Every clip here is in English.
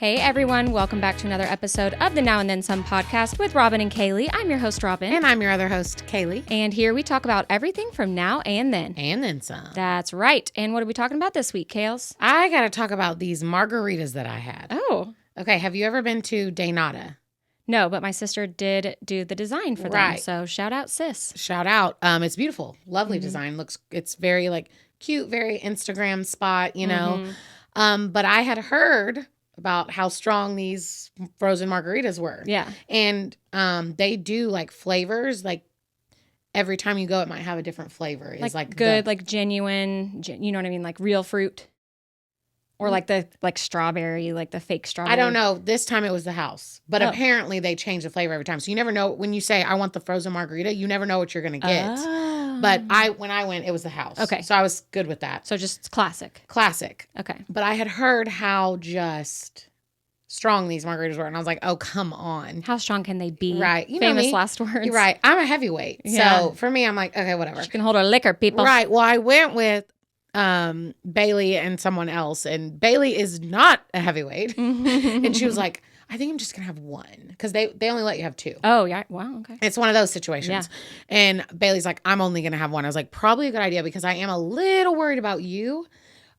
Hey everyone, welcome back to another episode of the Now and Then Some podcast with Robin and Kaley. I'm your host, Robin. And I'm your other host, Kaley. And here we talk about everything from now and then. And then some. That's right. And what are we talking about this week, Kales? I got to talk about these margaritas that I had. Oh. Okay, have you ever been to D.A.R.E? No, but my sister did do the design for them. Right. So shout out, sis. Shout out. It's beautiful. Lovely design. It's very cute, very Instagram spot, you know. But I had heard about how strong these frozen margaritas were. Yeah. And they do flavors, every time you go, it might have a different flavor. It's good, genuine, you know what I mean? Like real fruit. Or the strawberry, the fake strawberry. I don't know. This time it was the house. But apparently they change the flavor every time. So you never know. When you say, I want the frozen margarita, you never know what you're going to get. Oh. But when I went, it was the house. Okay. So I was good with that. So just classic. Classic. Okay. But I had heard how just strong these margaritas were. And I was like, oh, come on. How strong can they be? Right. You know Famous me. last words. You're right. I'm a heavyweight. Yeah. So for me, I'm like, okay, whatever. She can hold her liquor, people. Right. Well, I went with Bailey and someone else, and Bailey is not a heavyweight. And she was like, I think I'm just gonna have one, because they only let you have two. Oh yeah. Wow. Okay. It's one of those situations. Yeah. And Bailey's like, I'm only gonna have one. I was like, probably a good idea, because I am a little worried about you.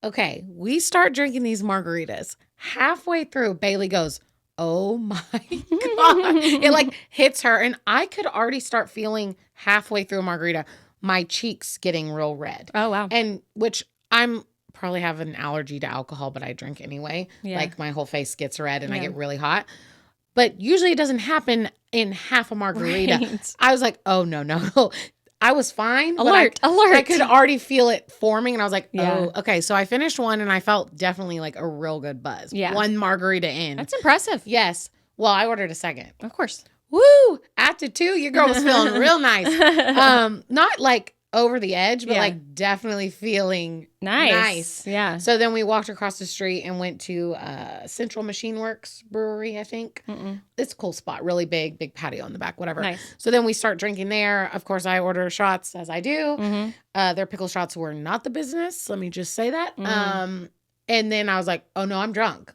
Okay, we start drinking these margaritas. Halfway through, Bailey goes, oh my God. It hits her, and I could already start feeling halfway through a margarita my cheeks getting real red. Oh, wow. And which I'm probably have an allergy to alcohol, but I drink anyway. Yeah. My whole face gets red and I get really hot. But usually it doesn't happen in half a margarita. Right. I was like, oh, no. I was fine. Alert. I could already feel it forming. And I was like, Yeah. oh, okay. So I finished one and I felt definitely a real good buzz. Yeah. One margarita in. That's impressive. Yes. Well, I ordered a second. Of course. Woo! After two, your girl was feeling real nice. Not over the edge, but definitely feeling nice. Yeah. So then we walked across the street and went to Central Machine Works Brewery, I think. It's a cool spot, really big patio in the back, whatever. Nice. So then we start drinking there. Of course, I order shots, as I do. Their pickle shots were not the business. Let me just say that. And then I was like, oh no, I'm drunk.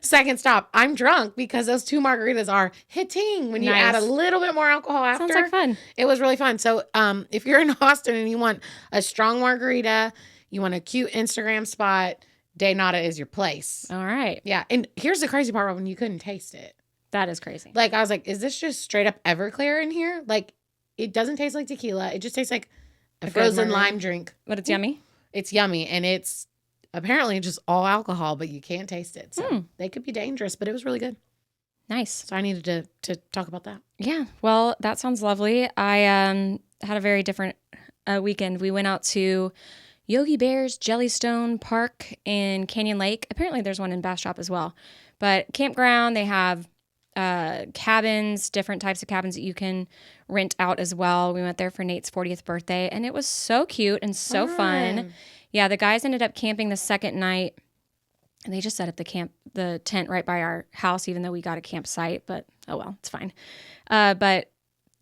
Second stop, I'm drunk because those two margaritas are hitting when you add a little bit more alcohol after. Sounds like fun. It was really fun. So if you're in Austin and you want a strong margarita, you want a cute Instagram spot, D.A.R.E is your place. All right. Yeah. And here's the crazy part, Robin, you couldn't taste it. That is crazy. I was like, is this just straight up Everclear in here? It doesn't taste like tequila. It just tastes like a frozen lime drink. But it's yummy. It's yummy. And it's apparently just all alcohol, but you can't taste it. So they could be dangerous, but it was really good. Nice. So I needed to talk about that. Yeah. Well, that sounds lovely. I had a very different weekend. We went out to Yogi Bear's Jellystone Park in Canyon Lake. Apparently there's one in Bastrop as well. But campground, they have cabins, different types of cabins that you can rent out as well. We went there for Nate's 40th birthday, and it was so cute and so fun. Yeah, the guys ended up camping the second night, and they just set up the tent right by our house, even though we got a campsite, but oh well, it's fine. But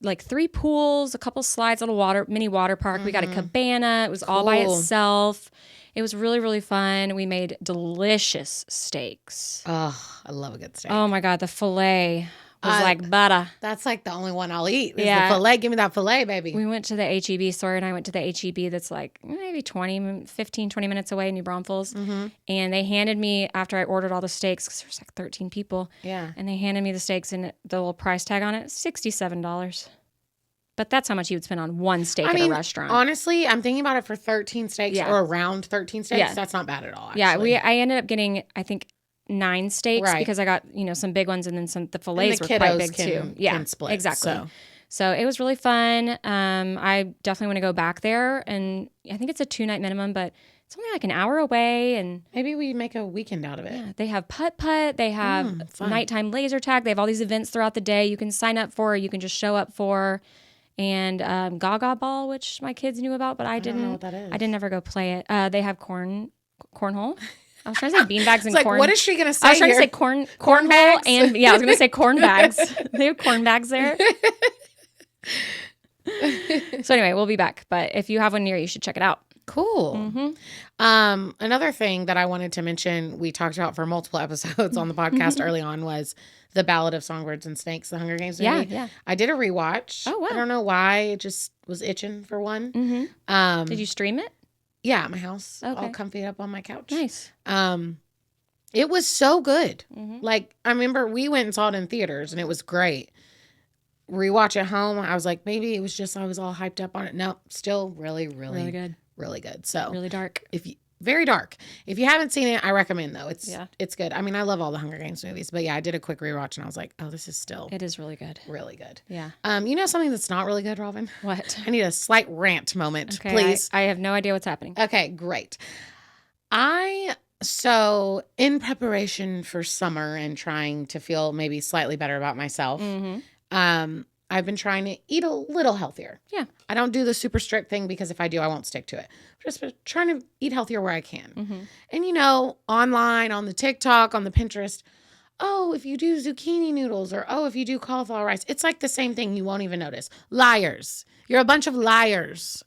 3 pools, a couple slides, mini water park. We got a cabana. It was all by itself. It was really, really fun. We made delicious steaks. Oh, I love a good steak. Oh my God, the filet was like butter. That's the only one I'll eat. Is the filet. Give me that filet, baby. We went to the H-E-B store, and I went to the H-E-B that's maybe 15, 20 minutes away in New Braunfels. And they handed me, after I ordered all the steaks, because there's 13 people. Yeah. And they handed me the steaks and the little price tag on it, $67. But that's how much you would spend on one steak at a restaurant. Honestly, I'm thinking about it for 13 steaks or around 13 steaks. Yeah. That's not bad at all, actually. Yeah, I ended up getting, I think, 9 steaks because I got, some big ones, and then the fillets were quite big too. Yeah, can split, exactly. So it was really fun. I definitely want to go back there, and I think it's a 2-night minimum, but it's only an hour away, and maybe we make a weekend out of it. Yeah, they have putt-putt, they have nighttime laser tag, they have all these events throughout the day you can sign up for, or you can just show up for. And Gaga Ball, which my kids knew about, but I didn't know what that is. I didn't ever go play it. They have cornhole. I was trying to say beanbags and corn. What is she going to say? I was trying to say cornhole bags? and I was going to say corn bags. They have corn bags there. So anyway, we'll be back. But if you have one near you, should check it out. Cool. Mm-hmm. Another thing that I wanted to mention, we talked about for multiple episodes on the podcast early on, was the Ballad of Songbirds and Snakes, the Hunger Games movie. Yeah. I did a rewatch. Oh, wow. I don't know why. It just was itching for one. Mm-hmm. Did you stream it? Yeah, at my house. Okay. All comfy up on my couch. Nice. It was so good. Mm-hmm. Like, I remember we went and saw it in theaters, and it was great. Rewatch at home, I was like, maybe it was just I was all hyped up on it. No, still really good. Really good. So Really dark. very dark. If you haven't seen it, I recommend though. Yeah. It's good. I mean, I love all the Hunger Games movies, but yeah, I did a quick rewatch and I was like, oh, this is still It is really good. really good. Yeah. You know something that's not really good, Robin? What? I need a slight rant moment, Okay, please. I have no idea what's happening. Okay, great. So in preparation for summer and trying to feel maybe slightly better about myself, Mm-hmm. I've been trying to eat a little healthier. Yeah. I don't do the super strict thing because if I do, I won't stick to it. Just trying to eat healthier where I can. Mm-hmm. And you know, online, on the TikTok, on the Pinterest, oh, if you do zucchini noodles or oh, if you do cauliflower rice, it's like the same thing. You won't even notice. Liars. You're a bunch of liars.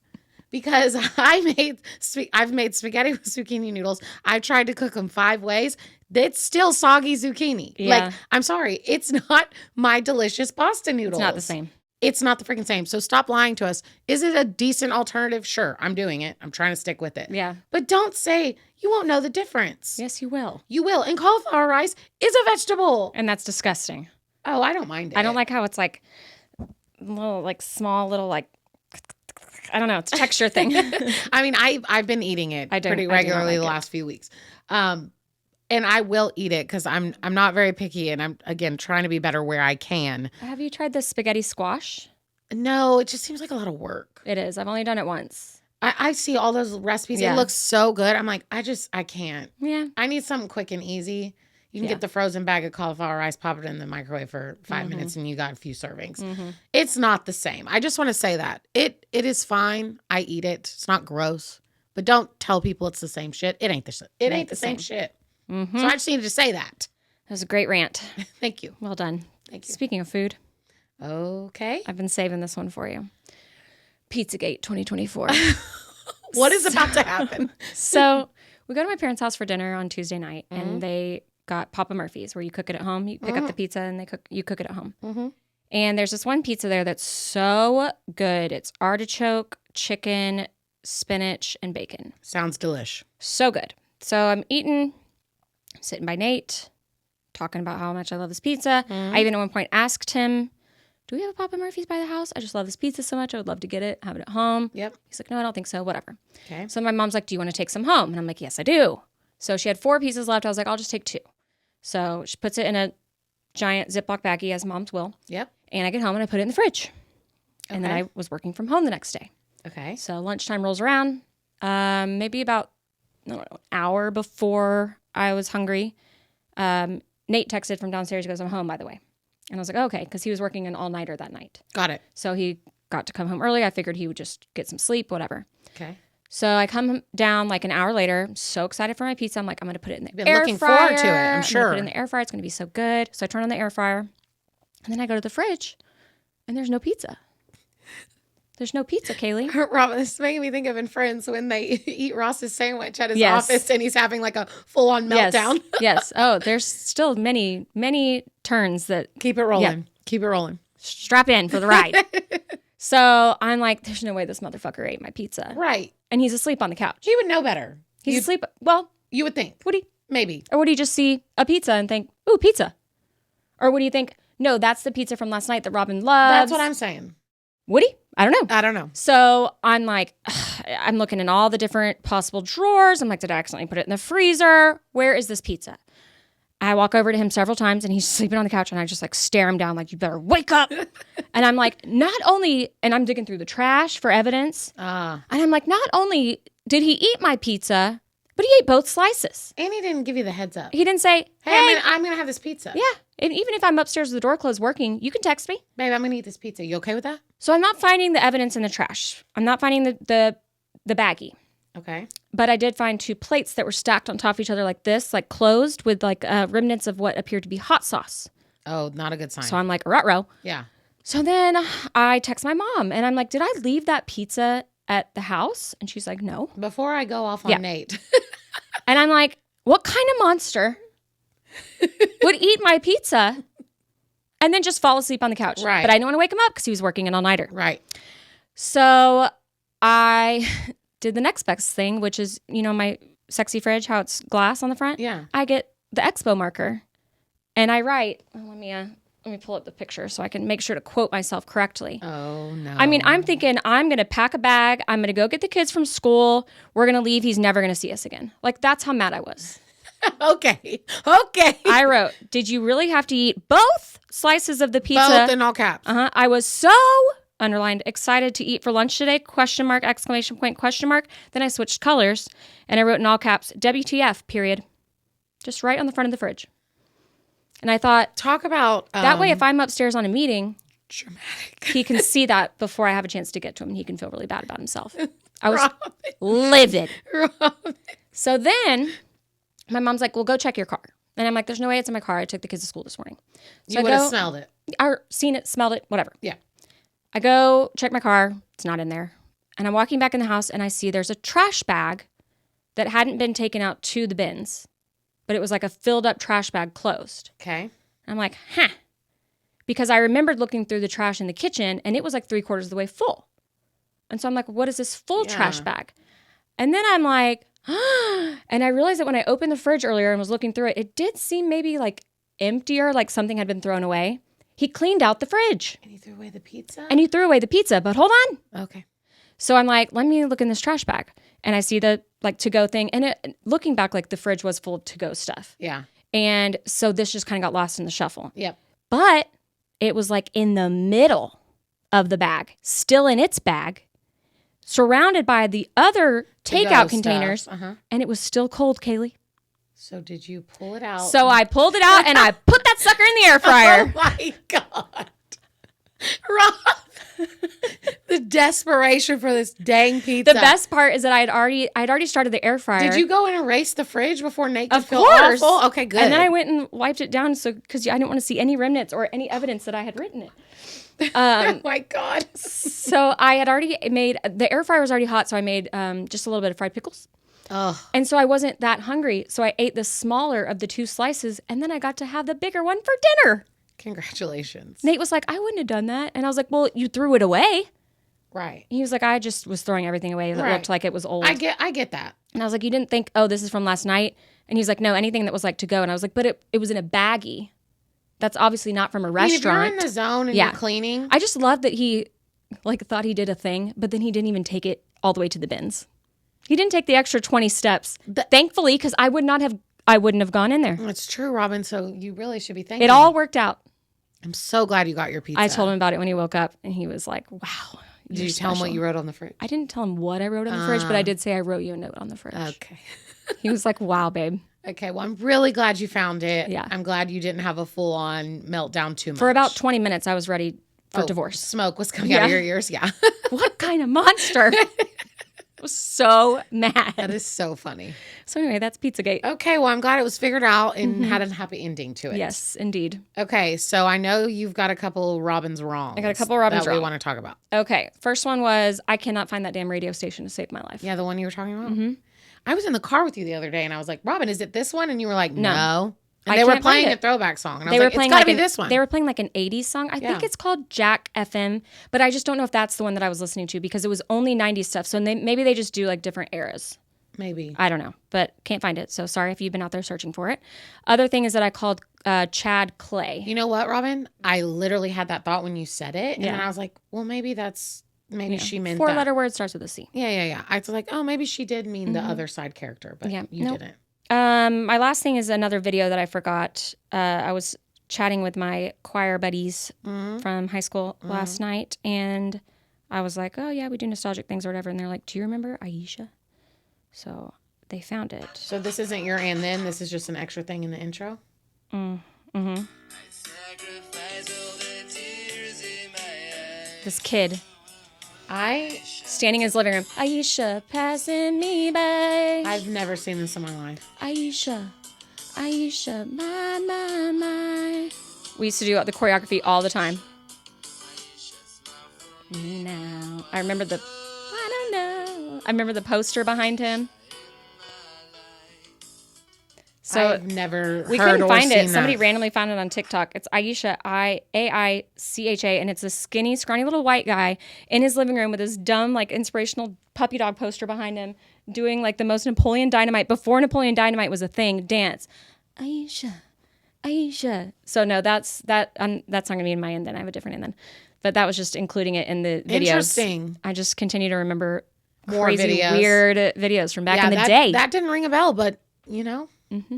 Because I've made spaghetti with zucchini noodles. I've tried to cook them 5 ways. It's still soggy zucchini. Yeah. Like, I'm sorry. It's not my delicious pasta noodles. It's not the same. It's not the freaking same. So stop lying to us. Is it a decent alternative? Sure. I'm doing it. I'm trying to stick with it. Yeah. But don't say you won't know the difference. Yes, you will. You will. And cauliflower rice is a vegetable. And that's disgusting. Oh, I don't mind it. I don't like how it's like little, like small little, like, I don't know. It's a texture thing. I mean, I've been eating it pretty regularly the last few weeks. And I will eat it because I'm not very picky and I'm, again, trying to be better where I can. Have you tried the spaghetti squash? No, it just seems like a lot of work. It is. I've only done it once. I see all those recipes. Yeah. It looks so good. I'm like, I can't. Yeah. I need something quick and easy. You can get the frozen bag of cauliflower rice, pop it in the microwave for 5 minutes, and you got a few servings. Mm-hmm. It's not the same. I just want to say that. It is fine. I eat it. It's not gross. But don't tell people it's the same shit. It ain't the same shit. Mm-hmm. So I just needed to say that. That was a great rant. Thank you. Well done. Thank you. Speaking of food. Okay. I've been saving this one for you. PIZZAGATE 2024. What is about to happen? So we go to my parents' house for dinner on Tuesday night, and they got Papa Murphy's, where you cook it at home. You pick up the pizza, and you cook it at home. Mm-hmm. And there's this one pizza there that's so good. It's artichoke, chicken, spinach, and bacon. Sounds delish. So good. So I'm eating, sitting by Nate, talking about how much I love this pizza. I even at one point asked him, do we have a Papa Murphy's by the house? I just love this pizza so much. I would love to get it, have it at home. Yep. He's like, no, I don't think so. Whatever. Okay. So my mom's like, do you want to take some home? And I'm like, yes, I do. So she had 4 pieces left. I was like, I'll just take 2. So she puts it in a giant Ziploc baggie, as moms will. Yep. And I get home and I put it in the fridge. And then I was working from home the next day. Okay. So lunchtime rolls around. Maybe about an hour before I was hungry. Nate texted from downstairs. He goes, I'm home, by the way. And I was like, okay, because he was working an all-nighter that night. Got it. So he got to come home early. I figured he would just get some sleep, whatever. Okay. So I come down like an hour later. I'm so excited for my pizza. I'm like, I'm going to put it in the Been air looking fryer. forward to it, I'm sure. I'm gonna put it in the air fryer. It's going to be so good. So I turn on the air fryer. And then I go to the fridge. And there's no pizza. There's no pizza, Kaley. Robin, this is making me think of in Friends when they eat Ross's sandwich at his office and he's having like a full-on meltdown. Yes. Oh, there's still many, many turns that... Keep it rolling. Yeah. Keep it rolling. Strap in for the ride. So I'm like, there's no way this motherfucker ate my pizza. Right. And he's asleep on the couch. He would know better. He's asleep. Well, you would think. would he? Maybe. Or would he just see a pizza and think, ooh, pizza? Or would he think, no, that's the pizza from last night that Robin loves? That's what I'm saying. Would he? I don't know. I don't know. So I'm like, I'm looking in all the different possible drawers. I'm like, did I accidentally put it in the freezer? Where is this pizza? I walk over to him several times and he's sleeping on the couch and I just like stare him down like, you better wake up. And I'm like, not only, and I'm digging through the trash for evidence. And I'm like, not only did he eat my pizza, but he ate both slices. And he didn't give you the heads up. He didn't say, hey, I'm going to have this pizza. Yeah. And even if I'm upstairs with the door closed working, you can text me. Babe, I'm going to eat this pizza. You okay with that? So I'm not finding the evidence in the trash. I'm not finding the baggie. Okay. But I did find 2 plates that were stacked on top of each other like this, like closed with like remnants of what appeared to be hot sauce. Oh, not a good sign. So I'm like, ruh-roh. Yeah. So then I text my mom and I'm like, did I leave that pizza at the house? And she's like, no. Before I go off on Nate. And I'm like, what kind of monster would eat my pizza and then just fall asleep on the couch? Right. But I didn't want to wake him up because he was working an all-nighter. Right. So I did the next best thing, which is, my sexy fridge, how it's glass on the front. Yeah. I get the expo marker and I write, let me pull up the picture so I can make sure to quote myself correctly. Oh, no. I mean, I'm thinking I'm going to pack a bag. I'm going to go get the kids from school. We're going to leave. He's never going to see us again. Like, that's how mad I was. Okay. I wrote, did you really have to eat both slices of the pizza? Both in all caps. I was so, underlined, excited to eat for lunch today, question mark, exclamation point, question mark. Then I switched colors and I wrote in all caps, WTF, period. Just right on the front of the fridge. And I thought, talk about that way, if I'm upstairs on a meeting, dramatic, he can see that before I have a chance to get to him and he can feel really bad about himself. I was livid. So then my mom's like, well, go check your car. And I'm like, there's no way it's in my car. I took the kids to school this morning. So you would have smelled it. Or seen it, smelled it, whatever. Yeah. I go check my car. It's not in there. And I'm walking back in the house and I see there's a trash bag that hadn't been taken out to the bins. But it was like a filled up trash bag closed. Okay. I'm like, because I remembered looking through the trash in the kitchen and it was like 3/4 of the way full. And so I'm like, what is this full trash bag? And then I'm like, and I realized that when I opened the fridge earlier and was looking through it, it did seem maybe like emptier, like something had been thrown away. He cleaned out the fridge. And he threw away the pizza? And he threw away the pizza, but hold on. Okay. So I'm like, let me look in this trash bag. And I see the like to-go thing. And looking back, like the fridge was full of to-go stuff. Yeah. And so this just kind of got lost in the shuffle. Yep. But it was like in the middle of the bag, still in its bag, surrounded by the other takeout containers. And it was still cold, Kaley. So did you pull it out? So I pulled it out and I put that sucker in the air fryer. Oh my God. Rob. The desperation for this dang pizza. The best part is that I'd already started the air fryer. Did you go and erase the fridge before Nate could feel course. awful? Okay, good. And then I went and wiped it down because I didn't want to see any remnants or any evidence that I had written it. Oh my God. So I had already made, the air fryer was already hot, so I made just a little bit of fried pickles. Oh. And so I wasn't that hungry, so I ate the smaller of the 2 slices, and then I got to have the bigger one for dinner. Congratulations. Nate was like, I wouldn't have done that. And I was like, well, you threw it away. Right. He was like, I just was throwing everything away that looked like it was old. I get that. And I was like, you didn't think, oh, this is from last night? And he's like, no, anything that was like to go. And I was like, but it was in a baggie. That's obviously not from a restaurant. I mean, if you're in the zone and you're cleaning. I just love that he like thought he did a thing, but then he didn't even take it all the way to the bins. He didn't take the extra 20 steps. Thankfully, because I wouldn't have gone in there. That's true, Robin. So you really should be thankful. It all worked out. I'm so glad you got your pizza. I told him about it when he woke up, and he was like, wow. Did you tell him what you wrote on the fridge? I didn't tell him what I wrote on the fridge, but I did say I wrote you a note on the fridge. Okay. He was like, wow, babe. Okay, well, I'm really glad you found it. Yeah. I'm glad you didn't have a full-on meltdown too much. For about 20 minutes, I was ready for divorce. Smoke was coming out of your ears, yeah. What kind of monster? I was so mad. That is so funny. So anyway, that's Pizzagate. Okay, well, I'm glad it was figured out and had a happy ending to it. Yes, indeed. Okay, so I know you've got a couple Robins wrong. I got a couple Robins wrong. we want to talk about. Okay, first one was I cannot find that damn radio station to save my life. Yeah, the one you were talking about? Mm-hmm. I was in the car with you the other day, and I was like, Robin, is it this one? And you were like, no. And they were playing a throwback song. And I was like, it's got to be this one. They were playing like an 80s song. I think it's called Jack FM, but I just don't know if that's the one that I was listening to because it was only 90s stuff. So maybe they just do like different eras. Maybe. I don't know, but can't find it. So sorry if you've been out there searching for it. Other thing is that I called Chad Clay. You know what, Robin? I literally had that thought when you said it. And then I was like, well, maybe she meant 4-letter word starts with a C. Yeah. I was like, oh, maybe she did mean the other side character, but you didn't. My last thing is another video that I forgot. I was chatting with my choir buddies from high school last night, and I was like, oh, yeah, we do nostalgic things or whatever. And they're like, do you remember Aisha? So they found it. So this isn't your and then? This is just an extra thing in the intro? Mm-hmm. This kid. Standing in his living room. Aisha, passing me by. I've never seen this in my life. Aisha, my. We used to do the choreography all the time. Me now. I remember I don't I remember the poster behind him. So I've never we heard couldn't or find it. seen Somebody that. randomly found it on TikTok. It's Aisha, Aicha, and it's a skinny, scrawny little white guy in his living room with his dumb, like, inspirational puppy dog poster behind him, doing like the most Napoleon Dynamite, before Napoleon Dynamite was a thing, dance. Aisha. So no, that's not gonna be in my end. Then I have a different end then, but that was just including it in the videos. Interesting. I just continue to remember More crazy, videos. weird videos from back in the day. That didn't ring a bell, but you know. Mm-hmm.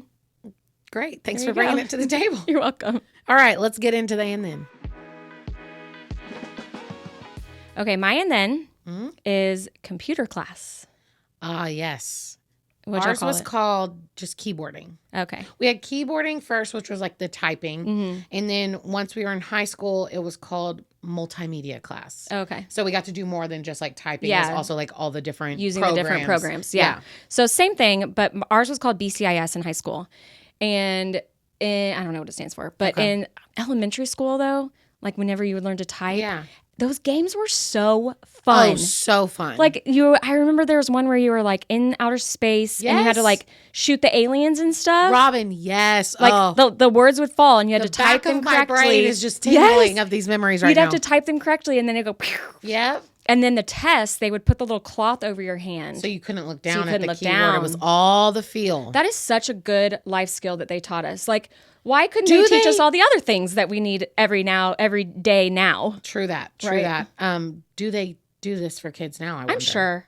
Great. Thanks for bringing it to the table. You're welcome. All right, let's get into the and then. Okay, my and then is computer class. Ah, yes. What'd Ours y'all call was it? called just keyboarding. Okay. We had keyboarding first, which was like the typing. And then once we were in high school, it was called multimedia class. Okay. So we got to do more than just like typing. Yeah. It was also like all the different Using programs. the different programs. Yeah. So same thing, but ours was called BCIS in high school. And I don't know what it stands for, but in elementary school though, like whenever you would learn to type, those games were so fun. Oh, so fun. Like I remember there was one where you were like in outer space and you had to like shoot the aliens and stuff. Robin, yes. Like the words would fall and you had to type them correctly. My brain is just tingling of these memories right now. You'd have to type them correctly and then it'd go. Yep. And then the test, they would put the little cloth over your hand. So you couldn't look down at the keyboard. Down. It was all the feel. That is such a good life skill that they taught us. Like, why couldn't they teach us all the other things that we need every day now? True that. True that. Do they do this for kids now? I wonder. I'm sure.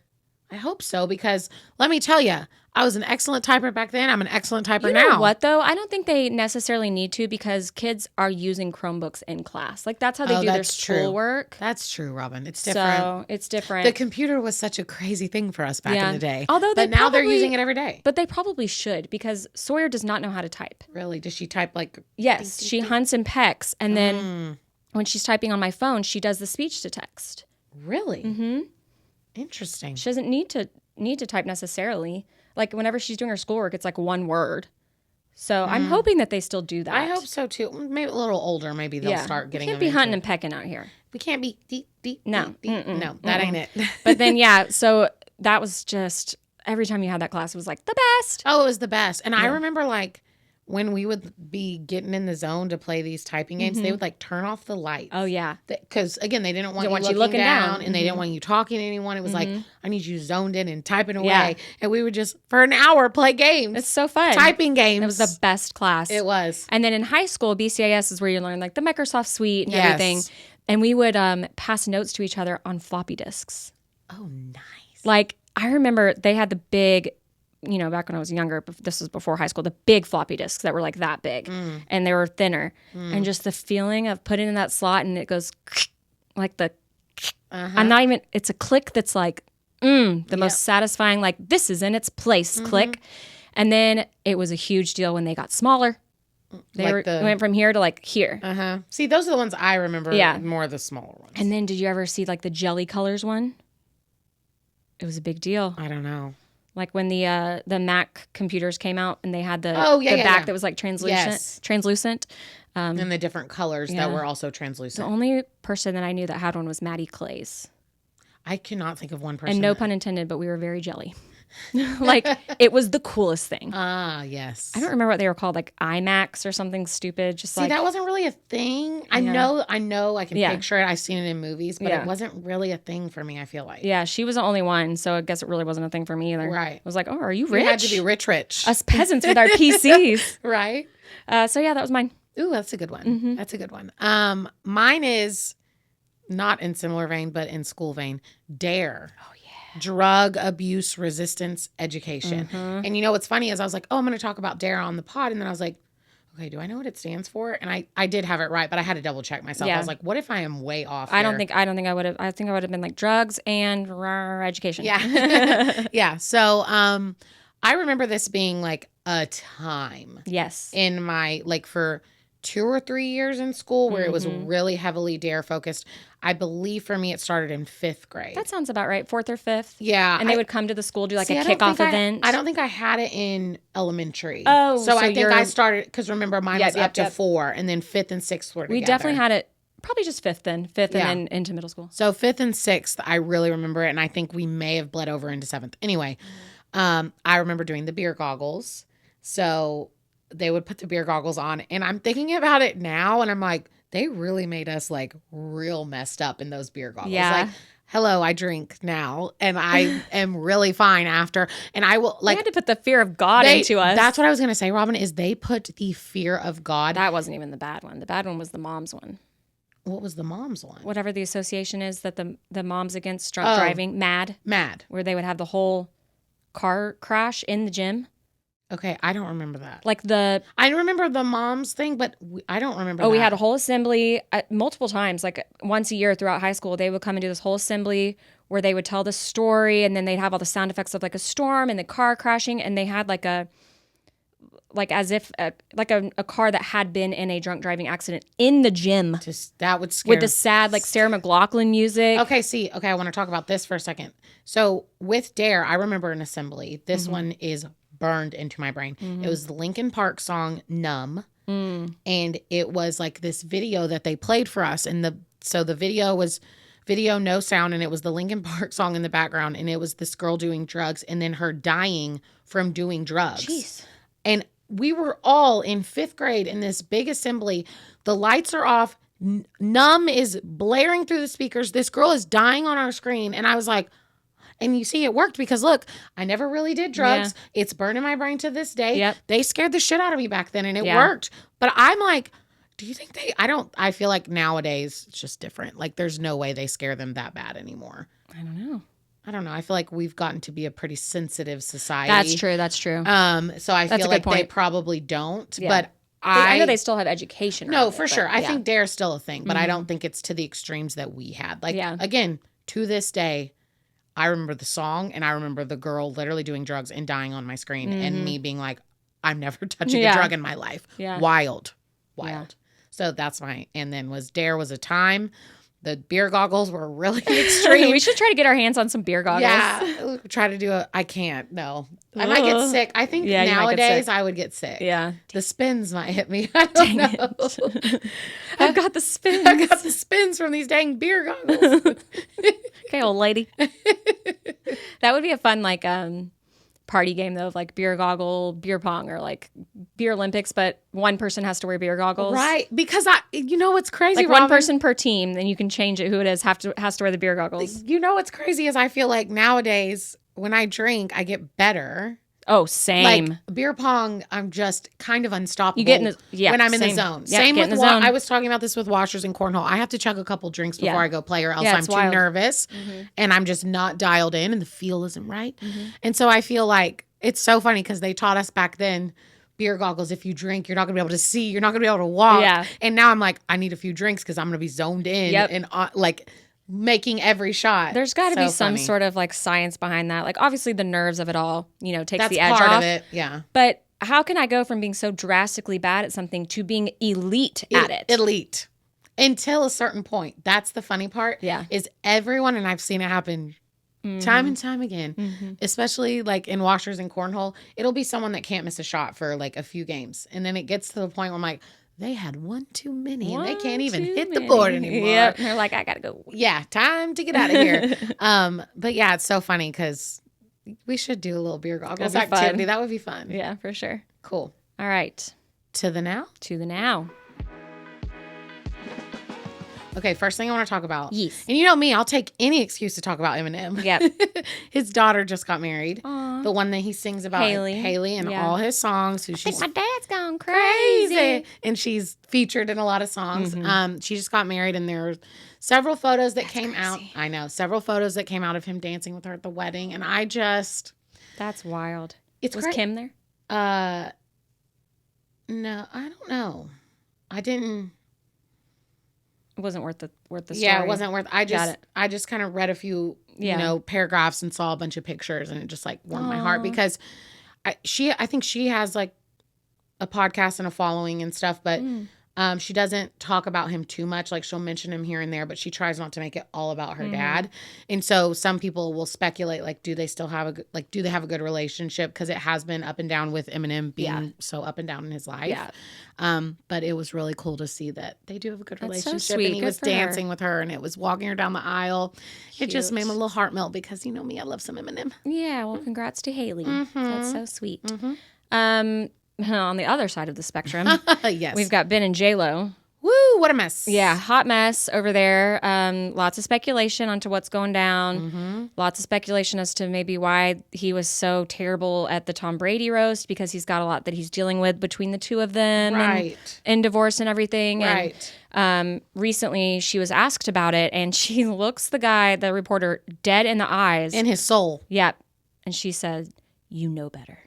I hope so, because let me tell you, I was an excellent typer back then. I'm an excellent typer You now. know what, though? I don't think they necessarily need to, because kids are using Chromebooks in class. Like, that's how they do their schoolwork. That's true, Robin. It's different. So, it's different. The computer was such a crazy thing for us back in the day. Although but now they're using it every day. But they probably should, because Sawyer does not know how to type. Really? Does she type like... Yes, she hunts and pecks. And then when she's typing on my phone, she does the speech to text. Really? Mm-hmm. Interesting. She doesn't need to type necessarily. Like whenever she's doing her schoolwork, it's like one word. So I'm hoping that they still do that. I hope so too. Maybe a little older, maybe they'll start getting. We can't be hunting and pecking out here. We can't be No, that ain't it. But then so that was just every time you had that class, it was like the best. Oh, it was the best. And I remember like when we would be getting in the zone to play these typing games, they would like turn off the lights. Oh yeah, because again, they didn't want you looking down, and they didn't want you talking to anyone. It was like, I need you zoned in and typing away, and we would just for an hour play games. It's so fun. Typing games. It was the best class. It was. And then in high school, BCIS is where you learn like the Microsoft Suite and everything. And we would pass notes to each other on floppy disks. Oh, nice. Like I remember they had the big, back when I was younger, but this was before high school, the big floppy disks that were like that big and they were thinner. And just the feeling of putting in that slot and it goes like the, I'm not even, it's a click that's like, the most satisfying, like this is in its place click. And then it was a huge deal when they got smaller. They went from here to like here. See, those are the ones I remember more of the smaller ones. And then did you ever see like the jelly colors one? It was a big deal. I don't know. Like when the Mac computers came out and they had the back that was like translucent. And the different colors that were also translucent. The only person that I knew that had one was Maddie Clay's. I cannot think of one person. And no pun intended, but we were very jelly. Like it was the coolest thing. Ah, yes. I don't remember what they were called, like IMAX or something stupid. Just that wasn't really a thing. I know. I can picture it. I've seen it in movies, but it wasn't really a thing for me. I feel like. Yeah, she was the only one, so I guess it really wasn't a thing for me either. Right. I was like, oh, are you rich? You had to be rich. Us peasants with our PCs. Right. So yeah, that was mine. Ooh, that's a good one. That's a good one. Mine is not in similar vein, but in school vein. D.A.R.E. Oh yeah. Drug Abuse Resistance Education. And what's funny is I was like, oh, I'm going to talk about D.A.R.E. on the pod. And then I was like, okay, do I know what it stands for? And I did have it right, but I had to double check myself. I was like, what if I am way off here? I don't think I would have. I think I would have been like drugs and education. Yeah. Yeah. So I remember this being like a time. Yes. In my, like for 2 or 3 years in school where it was really heavily D.A.R.E. focused. I believe for me it started in 5th grade. That sounds about right. 4th or 5th. Yeah. And they would come to the school, do like a kickoff event. I don't think I had it in elementary. Oh, so I think I started, because remember mine was up to 4 and then 5th and 6th were together. We definitely had it Probably just fifth then. Fifth Yeah. and then into middle school. So 5th and 6th, I really remember it. And I think we may have bled over into 7th. Anyway, I remember doing the beer goggles. So they would put the beer goggles on. And I'm thinking about it now. And I'm like, they really made us like real messed up in those beer goggles. Yeah. Like, hello, I drink now. And I am really fine after. And I will They like. had to put the fear of God into us. That's what I was going to say, Robin, is they put the fear of God. That wasn't even the bad one. The bad one was the mom's one. What was the mom's one? Whatever the association is that the moms against drunk driving, MAD, where they would have the whole car crash in the gym. Okay, I don't remember that. Like I remember the mom's thing, but I don't remember that. we had a whole assembly multiple times, like once a year throughout high school. They would come and do this whole assembly where they would tell the story, and then they'd have all the sound effects of like a storm and the car crashing, and they had like a car that had been in a drunk driving accident in the gym. That would scare with the sad like Sarah McLachlan music. Okay, I want to talk about this for a second. So with D.A.R.E, I remember an assembly. This one is burned into my brain. It was the Linkin Park song Numb. And it was like this video that they played for us. And the video was video, no sound. And it was the Linkin Park song in the background. And it was this girl doing drugs and then her dying from doing drugs. Jeez. And we were all in 5th grade in this big assembly. The lights are off. Numb is blaring through the speakers. This girl is dying on our screen. And I was like, and you see, it worked because look, I never really did drugs. Yeah. It's burned in my brain to this day. Yep. They scared the shit out of me back then and it worked. But I'm like, do you think I feel like nowadays it's just different. Like there's no way they scare them that bad anymore. I don't know. I feel like we've gotten to be a pretty sensitive society. That's true. So I feel like they probably don't. Yeah. But I know they still have education. No, for sure. I think D.A.R.E is still a thing, but I don't think it's to the extremes that we had. Like, again, to this day, I remember the song and I remember the girl literally doing drugs and dying on my screen and me being like, I'm never touching a drug in my life. Yeah. Wild. Yeah. So that's and then D.A.R.E was a time. The beer goggles were really extreme. We should try to get our hands on some beer goggles. Yeah. Try to do I can't. No. I might get sick. I think nowadays I would get sick. Yeah. The spins might hit me. I don't know. I've got the spins. I've got the spins from these dang beer goggles. Okay, old lady. That would be a fun party game though, of like beer beer pong, or like beer Olympics, but one person has to wear beer goggles. Right. Because you know what's crazy, like Robin? One person per team, then you can change it who it is has to wear the beer goggles. You know what's crazy is I feel like nowadays when I drink, I get better. Oh, same. Like beer pong, I'm just kind of unstoppable. You get in when I'm in the zone. Yep, same with I was talking about this with washers and cornhole. I have to chug a couple drinks before I go play, or else I'm too nervous and I'm just not dialed in and the feel isn't right. And so I feel like it's so funny because they taught us back then, beer goggles, if you drink, you're not going to be able to see, you're not going to be able to walk. Yeah. And now I'm like, I need a few drinks because I'm going to be zoned in and like making every shot. There's got to be some sort of like science behind that. Like obviously the nerves of it all, takes the edge off. That's part of it, yeah. But how can I go from being so drastically bad at something to being elite at it? Elite. Until a certain point. That's the funny part. Yeah. Is everyone, and I've seen it happen time and time again, especially like in washers and cornhole, it'll be someone that can't miss a shot for like a few games. And then it gets to the point where I'm like, they had one too many and they can't even hit the board anymore. Yep. And they're like, I got to go. Yeah. Time to get out of here. But yeah, it's so funny because we should do a little beer goggles activity. Fun. That would be fun. Yeah, for sure. Cool. All right. To the now? To the now. Okay, first thing I want to talk about. Yes. And you know me, I'll take any excuse to talk about Eminem. Yep. His daughter just got married. Aww. The one that he sings about, Kaley, and all his songs. I think my dad's gone crazy. And she's featured in a lot of songs. She just got married, and there are several photos that came out. I know. Several photos that came out of him dancing with her at the wedding. And I just... That's wild. Was Kim there? No, I don't know. I didn't... It wasn't worth the story. Yeah, it wasn't worth. I just kind of read a few, paragraphs and saw a bunch of pictures, and it just like warmed my heart because I think she has like a podcast and a following and stuff, but She doesn't talk about him too much. Like, she'll mention him here and there, but she tries not to make it all about her dad. And so some people will speculate, like, do they have a good relationship? Because it has been up and down with Eminem being so up and down in his life. Yeah. But it was really cool to see that they do have a good relationship. So sweet. And he was dancing with her, and it was walking her down the aisle. Cute. It just made my little heart melt because, you know me, I love some Eminem. Yeah, well, congrats to Haley. That's so sweet. On the other side of the spectrum, yes, we've got Ben and J-Lo. Woo, what a mess. Yeah, hot mess over there. Lots of speculation onto what's going down. Lots of speculation as to maybe why he was so terrible at the Tom Brady roast, because he's got a lot that he's dealing with between the two of them. Right. And divorce and everything. Right. And recently she was asked about it, and she looks the reporter, dead in the eyes. In his soul. Yep. And she said, "You know better."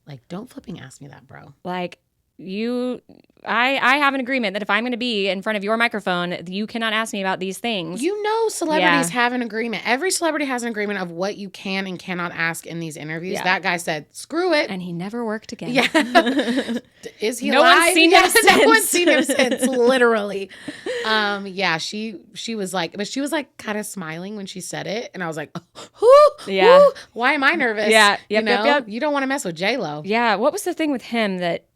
Like, don't flipping ask me that, bro. Like, I have an agreement that if I'm going to be in front of your microphone, you cannot ask me about these things. You know, celebrities have an agreement. Every celebrity has an agreement of what you can and cannot ask in these interviews. Yeah. She said, screw it. And he never worked again. Yeah. Is he no alive? one's seen him since. No one's seen him since, literally. Yeah, she was like, but she was like kind of smiling when she said it. And I was like, Yeah. Why am I nervous? Yeah. Yep. You don't want to mess with J-Lo. Yeah. What was the thing with him that,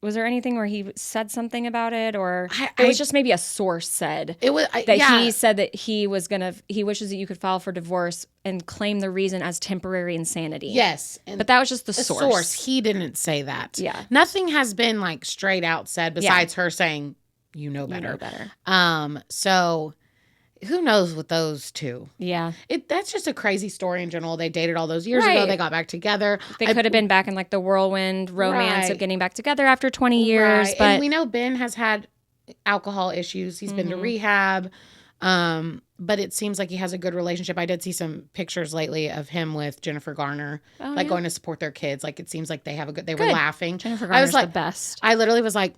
was there anything where he said something about it, or it was just maybe a source said it was he said that he wishes that you could file for divorce and claim the reason as temporary insanity. Yes. But that was just the source. He didn't say that. Yeah. Nothing has been like straight out said besides her saying, you know better. You know better. So who knows with those two? Yeah. That's just a crazy story in general. They dated all those years ago. They got back together. They could have been back in like the whirlwind romance of getting back together after 20 years. But and we know Ben has had alcohol issues. He's been to rehab. But it seems like he has a good relationship. I did see some pictures lately of him with Jennifer Garner, going to support their kids. Like, it seems like they have they were laughing. Jennifer Garner's the best. I literally was like,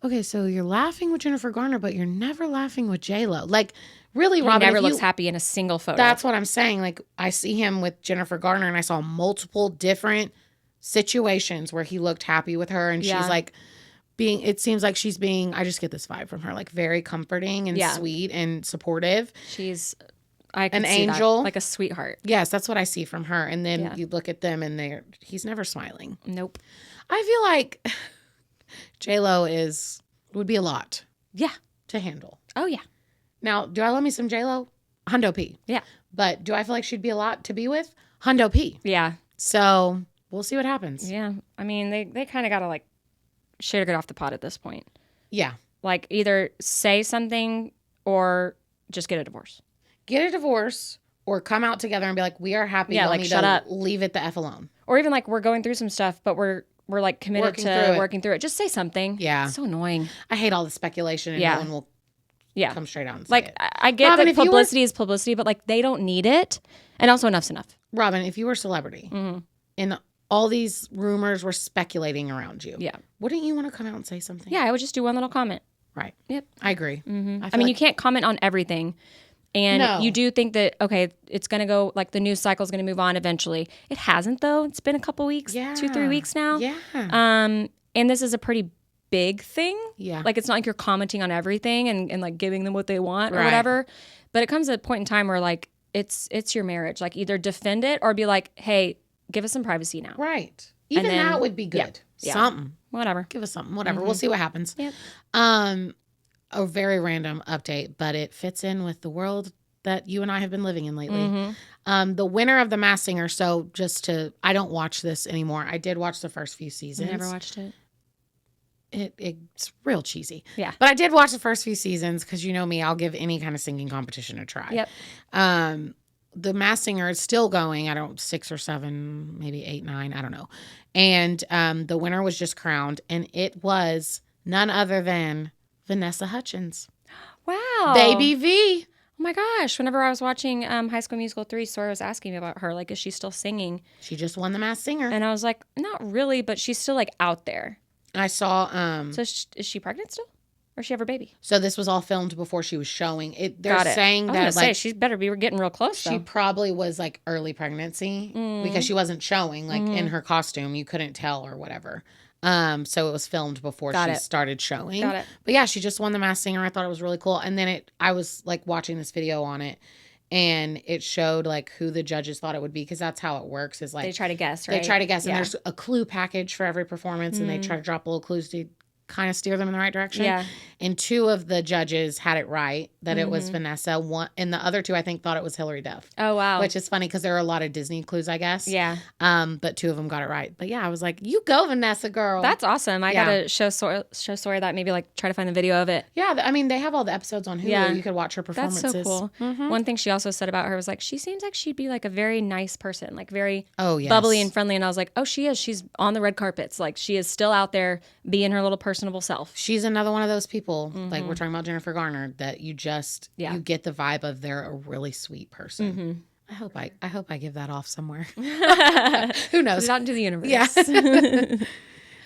okay, so you're laughing with Jennifer Garner, but you're never laughing with J-Lo. Like, really, Robin, he never looks happy in a single photo. That's what I'm saying. Like, I see him with Jennifer Garner, and I saw multiple different situations where he looked happy with her, and she's like it seems like she's being, I just get this vibe from her, like very comforting and sweet and supportive. She's an angel. Like a sweetheart. Yes, that's what I see from her. And then you look at them and he's never smiling. Nope. I feel like J-Lo would be a lot. Yeah. To handle. Oh, yeah. Now, do I love me some J-Lo? Hundo P. Yeah. But do I feel like she'd be a lot to be with? Hundo P. Yeah. So we'll see what happens. Yeah. I mean, they kind of got to like shit or get off the pot at this point. Yeah. Like, either say something or just get a divorce. Get a divorce or come out together and be like, we are happy. Yeah, like, shut up. Leave it the F alone. Or even like, we're going through some stuff, but we're like committed to working through it. Just say something. Yeah. It's so annoying. I hate all the speculation and no one will come straight out and say like, it. I get Robin, that publicity is publicity, but like, they don't need it. And also, enough's enough. Robin, if you were a celebrity and all these rumors were speculating around you, wouldn't you want to come out and say something? Yeah, I would just do one little comment. Right. Yep. I agree. Mm-hmm. I mean, you can't comment on everything. And you do think that, okay, it's going to go, like, the news cycle is going to move on eventually. It hasn't, though. It's been a couple weeks, 2-3 weeks now. Yeah. And this is a pretty big thing. Yeah. Like, it's not like you're commenting on everything and like, giving them what they want or whatever. But it comes at a point in time where, like, it's your marriage. Like, either defend it or be like, hey, give us some privacy now. Right. Even that would be good. Yeah. Something. Whatever. Give us something. Whatever. We'll see what happens. Yep. A very random update, but it fits in with the world that you and I have been living in lately. The winner of The Masked Singer. So I don't watch this anymore. I did watch the first few seasons. I never watched it. It's real cheesy. Yeah. But I did watch the first few seasons because you know me, I'll give any kind of singing competition a try. Yep. The Masked Singer is still going. 6 or 7, maybe 8, 9. I don't know. And the winner was just crowned, and it was none other than Vanessa Hudgens. Wow. Baby V. Oh my gosh. Whenever I was watching High School Musical 3, Sora was asking me about her. Like, is she still singing? She just won The Masked Singer. And I was like, not really, but she's still, like, out there. I saw... So is she pregnant still? Or does she have her baby? So this was all filmed before she was showing. They're Got it. saying that, I was gonna say, she better be getting real close, though. She probably was, like, early pregnancy because she wasn't showing, like, in her costume. You couldn't tell or whatever. So it was filmed before Got she it. started showing. Got it. But yeah, she just won the Masked Singer. I thought it was really cool. And then I was like watching this video on it, and it showed like who the judges thought it would be, because that's how it works. Is like They try to guess, right? they try to guess, and Yeah. there's a clue package for every performance, and they try to drop little clues to kind of steer them in the right direction. Yeah. And 2 of the judges had it right, that it was Vanessa. One, and the other 2 I think thought it was Hilary Duff. Oh, wow. Which is funny because there are a lot of Disney clues, I guess. Yeah. But 2 of them got it right. But yeah, I was like, you go, Vanessa girl. That's awesome. I Yeah. gotta show Sawyer that, maybe like try to find the video of it. Yeah, I mean, they have all the episodes on Hulu. Yeah. You could watch her That's performances. so cool. One thing she also said about her was like, she seems like she'd be like a very nice person, like very Oh, yes. bubbly and friendly. And I was like, oh, she is. She's on the red carpets. Like she is still out there being her little personable self. She's another one of those people, like we're talking about Jennifer Garner, that you just, you get the vibe of they're a really sweet person. I hope I give that off somewhere. Who knows? Put it out into the universe. Yeah.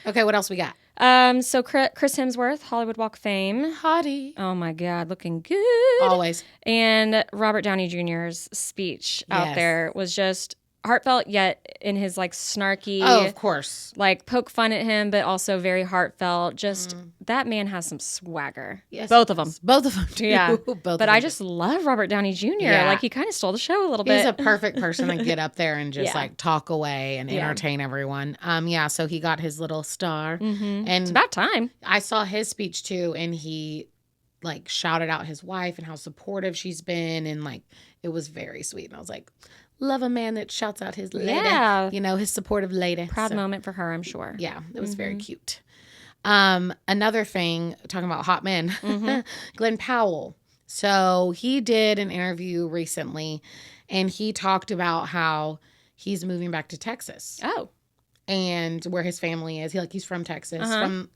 Okay, what else we got? So Chris Hemsworth, Hollywood Walk of Fame. Hottie. Oh my God, looking good. Always. And Robert Downey Jr.'s speech out Yes. there was just heartfelt, yet in his like snarky, Oh, of course. like poke fun at him, but also very heartfelt. Just that man has some swagger. Yes. Both of them. Both of them do. Yeah. Both But of I them just love Robert Downey Jr. Yeah. Like he kind of stole the show a little do. He's bit. a perfect person to get up there and just Yeah. like talk away and Yeah. entertain everyone. Yeah, so he got his little star. And It's about time. I saw his speech too, and he like shouted out his wife and how supportive she's been, and like it was very sweet. And I was like, love a man that shouts out his lady, Yeah. you know, his supportive lady. Proud So, moment for her, I'm sure. yeah, it was very cute. Another thing, talking about hot men, Glenn Powell. So he did an interview recently, and he talked about how he's moving back to Texas Oh. and where his family is. He's from Texas, from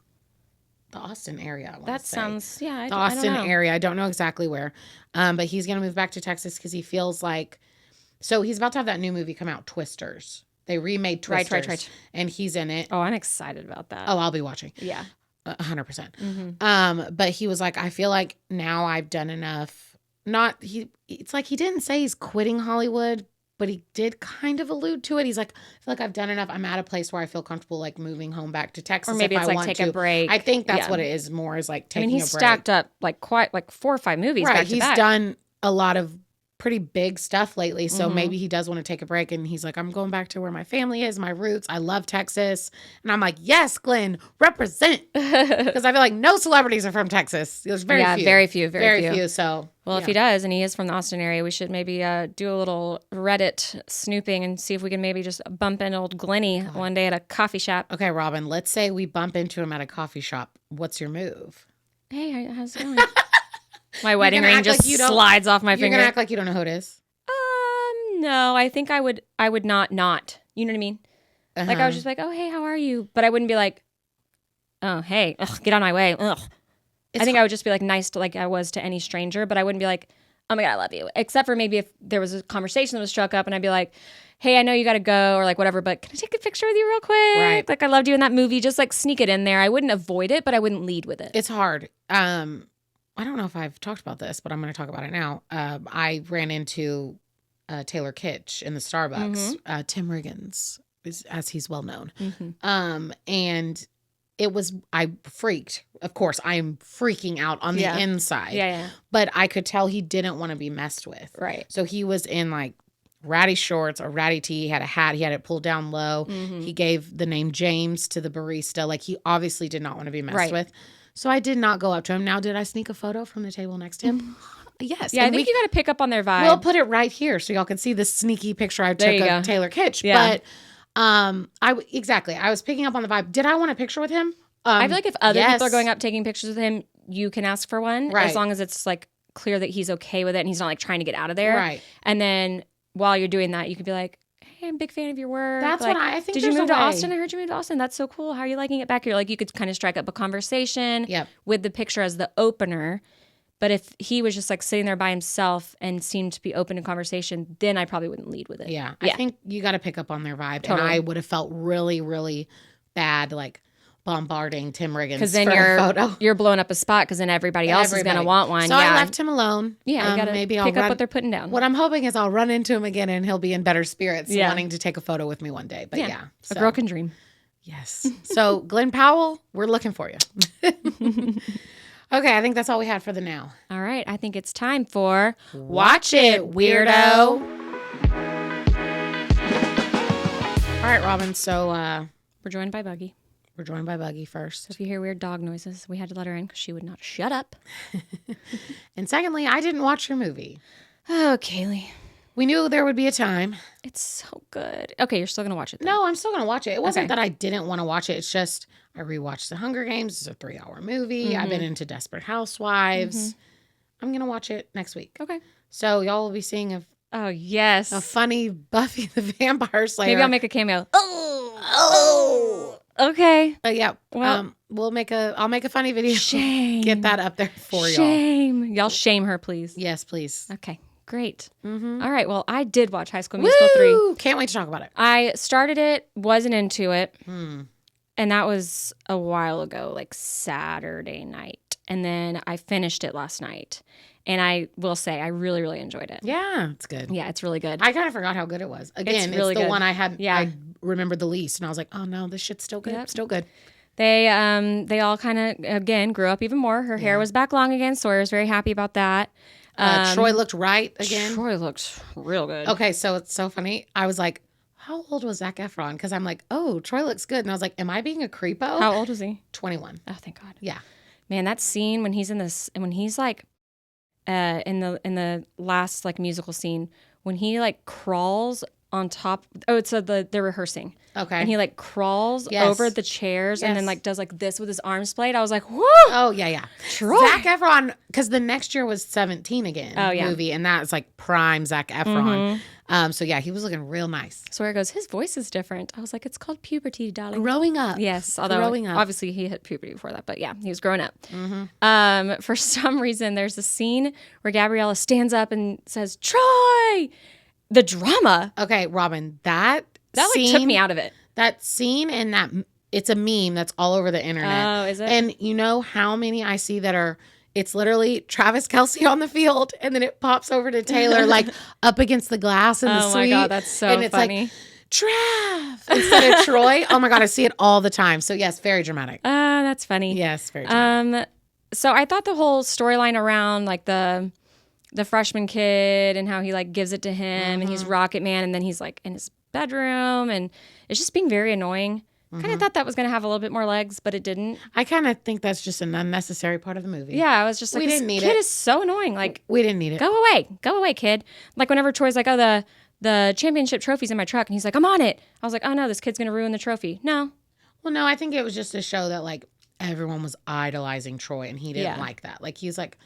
the Austin area. I wanna That say. sounds, yeah, I The don't Austin know. area. I don't know exactly where, but he's gonna move back to Texas because he feels like. So he's about to have that new movie come out, Twisters. They remade Twisters, Right. and he's in it. Oh, I'm excited about that. Oh, I'll be watching. Yeah. 100%. Mm-hmm. But he was like, I feel like now I've done enough. It's like he didn't say he's quitting Hollywood, but he did kind of allude to it. He's like, I feel like I've done enough. I'm at a place where I feel comfortable like moving home back to Texas. Or maybe if it's I like want take to. a break. I think that's Yeah. what it is more, is like I taking mean, a he's break. stacked up like quite like 4 or 5 movies Right. back to He's back. done a lot of pretty big stuff lately. So Mm-hmm. maybe he does want to take a break, and he's like, I'm going back to where my family is, my roots. I love Texas. And I'm like, yes, Glenn, represent. Because I feel like no celebrities are from Texas. There's very few. Very few. Very few. So, Well, if he does, and he is from the Austin area, we should maybe do a little Reddit snooping and see if we can maybe just bump into old Glenny one day at a coffee shop. okay, Robin, let's say we bump into him at a coffee shop. What's your move? Hey, how's it going? My wedding gonna ring act just like you don't- slides off my You're finger. going to act like you don't know who it is. No, I think I would not. You know what I mean? Like I was just like, oh, hey, how are you? But I wouldn't be like, oh, hey, ugh, get out of my way. Ugh. I think I would just be like nice to like I was to any stranger, but I wouldn't be like, oh my God, I love you. Except for maybe if there was a conversation that was struck up and I'd be like, hey, I know you got to go or like whatever, but can I take a picture with you real quick? Right. Like I loved you in that movie. Just like sneak it in there. I wouldn't avoid it, but I wouldn't lead with it. It's hard. I don't know if I've talked about this, but I'm going to talk about it now. I ran into Taylor Kitsch in the Starbucks, Tim Riggins, as he's well known. And I freaked. Of course, I am freaking out on the inside. Yeah. But I could tell he didn't want to be messed with. Right. So he was in like ratty shorts or ratty tee. He had a hat. He had it pulled down low. He gave the name James to the barista. Like he obviously did not want to be messed with. So I did not go up to him. Now, did I sneak a photo from the table next to him? Yes. Yeah, And I think you got to pick up on their vibe. we'll put it right here so y'all can see the sneaky picture I There took you of go. Taylor Kitsch. Yeah. But I was picking up on the vibe. Did I want a picture with him? I feel like if other yes. people are going up taking pictures with him, you can ask for one Right. as long as it's like clear that he's okay with it and he's not like trying to get out of there. Right. And then while you're doing that, you could be like, hey, I'm a big fan of your work. That's like, what I think. Did you there's move a to way. Austin? I heard you moved to Austin. That's so cool. How are you liking it back here? Like you could kind of strike up a conversation Yep. with the picture as the opener. But if he was just like sitting there by himself and seemed to be open to conversation, then I probably wouldn't lead with it. Yeah. I think you got to pick up on their vibe. Totally. And I would have felt really, really bad, like bombarding Tim Riggins Because then for a photo. you're blowing up a spot because then everybody else is going to want one. So I left him alone. Yeah, you got to maybe pick I'll up what they're putting down. What I'm hoping is I'll run into him again and he'll be in better spirits, Yeah. wanting to take a photo with me one day. But yeah, a girl can dream. Yes. So, Glenn Powell, we're looking for you. Okay, I think that's all we had for the now. All right. I think it's time for Watch It, Weirdo. All right, Robin. So, We're joined by Buggy. we're joined by Buggy first. So if you hear weird dog noises, we had to let her in because she would not shut up. And secondly, I didn't watch your movie. Oh, Kaley. We knew there would be a time. It's so good. Okay, you're still going to watch it then. No, I'm still going to watch it. It wasn't Okay. that I didn't want to watch it. It's just I rewatched The Hunger Games. It's a 3-hour movie. I've been into Desperate Housewives. I'm going to watch it next week. Okay. So y'all will be seeing Oh, yes. a funny Buffy the Vampire Slayer. Maybe I'll make a cameo. Oh. Okay. Yeah. Well- I'll make a funny video. Shame. Get that up there for y'all. Shame. Y'all shame her, please. Yes, please. Okay. Great. Mm-hmm. All right. Well, I did watch High School Musical 3. Can't wait to talk about it. I started it, wasn't into it. Hmm. And that was a while ago, like Saturday night. And then I finished it last night. And I will say, I really, really enjoyed it. Yeah, it's good. Yeah, it's really good. I kind of forgot how good it was. Again, it's really the good. one I had. Yeah. I remembered the least, and I was like, "Oh no, this shit's still good. Yep. Still good." They all kind of, again, grew up even more. Her hair was back long again, so I was very happy about that. Troy looked right again. Troy looked real good. Okay, so it's so funny. I was like, "How old was Zac Efron?" Because I'm like, "Oh, Troy looks good," and I was like, "Am I being a creepo?" How old was he? 21. Oh, thank God. Yeah. Man, that scene when he's in this, and when he's like, in the last like musical scene, when he like crawls on top. Oh, it's they're rehearsing. Okay. And he like crawls Yes. over the chairs and then Yes. like does like this with his arms splayed. I was like, whoa. Oh yeah. Troy. Zac Efron, because the next year was 17 again. Oh, yeah. Movie, and that's like prime Zac Efron. So yeah, he was looking real nice. So where it goes, his voice is different. I was like, it's called puberty, darling. Growing up. Yes, although Growing up. obviously he hit puberty before that, but yeah, he was growing up. Mm-hmm. For some reason, there's a scene where Gabriella stands up and says, "Troy." The drama Okay, Robin, that like scene, took me out of it. That scene and that it's a meme that's all over the internet. Oh, is it? And you know how many I see that are. It's literally Travis Kelce on the field, and then it pops over to Taylor like up against the glass in the Oh suite. my God, that's so and it's funny. like Trav instead of Troy. Oh my God, I see it all the time. So yes, very dramatic. That's funny. Yes, very dramatic. So I thought the whole storyline around like the freshman kid and how he like gives it to him and he's Rocket Man and then he's like in his bedroom and it's just being very annoying. Kind of thought that was going to have a little bit more legs, but it didn't. I kind of think that's just an unnecessary part of the movie. Yeah, I was just like, We this didn't need kid it. is so annoying. Like, We didn't need it. go away, kid. Like whenever Troy's like, oh, the championship trophy's in my truck, and he's like, I'm on it. I was like, oh no, this kid's gonna ruin the trophy. No, Well, no, I think it was just to show that like everyone was idolizing Troy and he didn't Yeah. like that. Like he's like,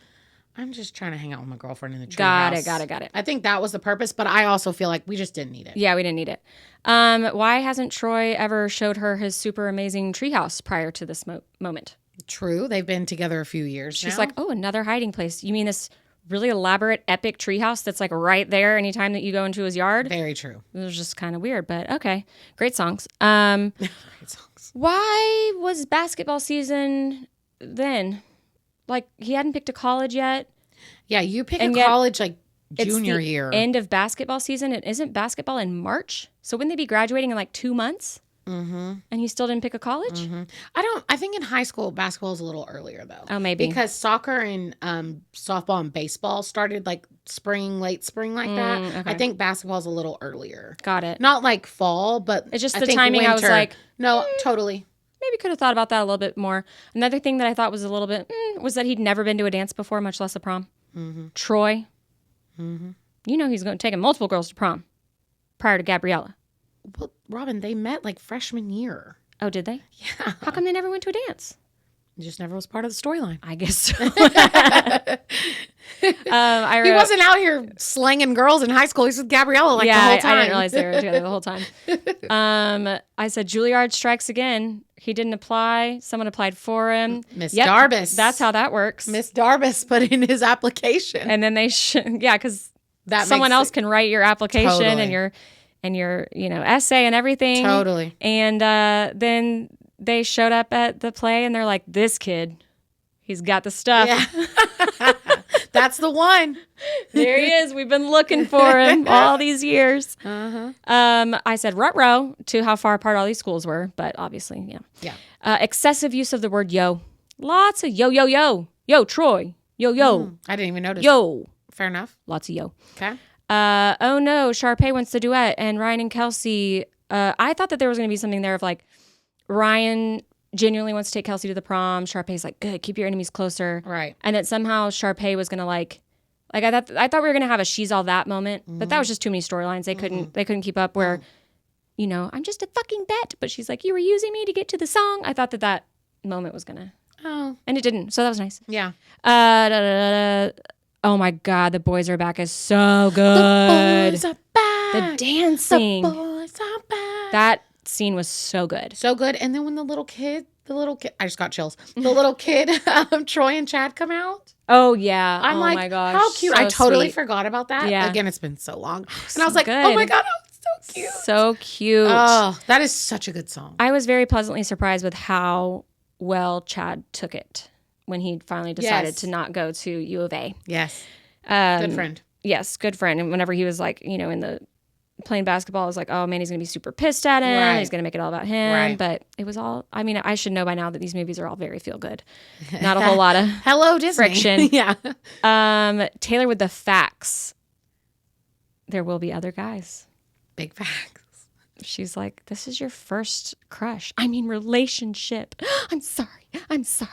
I'm just trying to hang out with my girlfriend in the tree got house. it. I think that was the purpose, but I also feel like we just didn't need it. Yeah, we didn't need it. Why hasn't Troy ever showed her his super amazing treehouse prior to this moment? True. They've been together a few years She's now. like, oh, another hiding place. You mean this really elaborate, epic treehouse that's like right there anytime that you go into his yard? Very true. It was just kind of weird, but okay. Great songs. Great songs. Why was basketball season then? Like, he hadn't picked a college yet. Yeah, you pick And a yet college like It's junior the year. end of basketball season. It isn't basketball in March. So wouldn't they be graduating in like 2 months? Mm-hmm. And he still didn't pick a college? I think in high school, basketball is a little earlier though. Oh, maybe. Because soccer and softball and baseball started like late spring like that. okay. I think basketball is a little earlier. Got it. Not like fall, but It's just I the think timing. I was winter. like, no, totally. maybe could have thought about that a little bit more. Another thing that I thought was a little bit was that he'd never been to a dance before, much less a prom. Troy, you know he's going to take multiple girls to prom prior to Gabriella. Well, Robin, they met like freshman year. Oh, did they? Yeah. How come they never went to a dance? It just never was part of the storyline. I guess so. He wasn't out here slanging girls in high school. He was with Gabriella like the whole time. I didn't realize they were together the whole time. I said Juilliard strikes again. He didn't apply. Someone applied for him. Miss Darbus. That's how that works. Miss Darbus put in his application. And then they because That someone makes else it- can write your application Totally. and your essay and everything. Totally. And then they showed up at the play and they're like, this kid, he's got the stuff. Yeah. That's the one. There he is. We've been looking for him all these years. Uh-huh. I said ruh-roh to how far apart all these schools were, but obviously, yeah. Yeah. Excessive use of the word yo. Lots of yo, yo, yo. Yo, Troy. Yo, yo. I didn't even notice. Yo. Fair enough. Lots of yo. Okay. Oh no, Sharpay wants the duet, and Ryan and Kelsey. I thought that there was going to be something there of like Ryan genuinely wants to take Kelsey to the prom. Sharpay's like, good, keep your enemies closer. Right. And that somehow Sharpay was going to like I thought we were going to have a she's all that moment, but that was just too many storylines. They couldn't keep up where, you know, I'm just a fucking bet, but she's like, you were using me to get to the song. I thought that moment was going to. Oh. And it didn't. So that was nice. Yeah. Oh my God, The Boys Are Back is so good. The boys are back. The dancing. The boys are back. That scene was so good. So good. And then when the little kid, I just got chills. The little kid, Troy and Chad come out. Oh yeah. I'm oh like, my gosh. how cute. So I totally sweet. forgot about that. Yeah. Again, it's been so long. And I was so like, good. oh my God, that was so cute. So cute. Oh, that is such a good song. I was very pleasantly surprised with how well Chad took it when he finally decided to not go to U of A. Yes. Good friend. Yes, good friend. And whenever he was like, you know, in the playing basketball, I was like, oh man, he's going to be super pissed at him. Right. He's going to make it all about him. Right. But it was all, I mean, I should know by now that these movies are all very feel good. Not a whole lot of Hello, Disney. friction. Yeah. Taylor with the facts. There will be other guys. Big facts. She's like, this is your first crush. I mean, relationship. I'm sorry.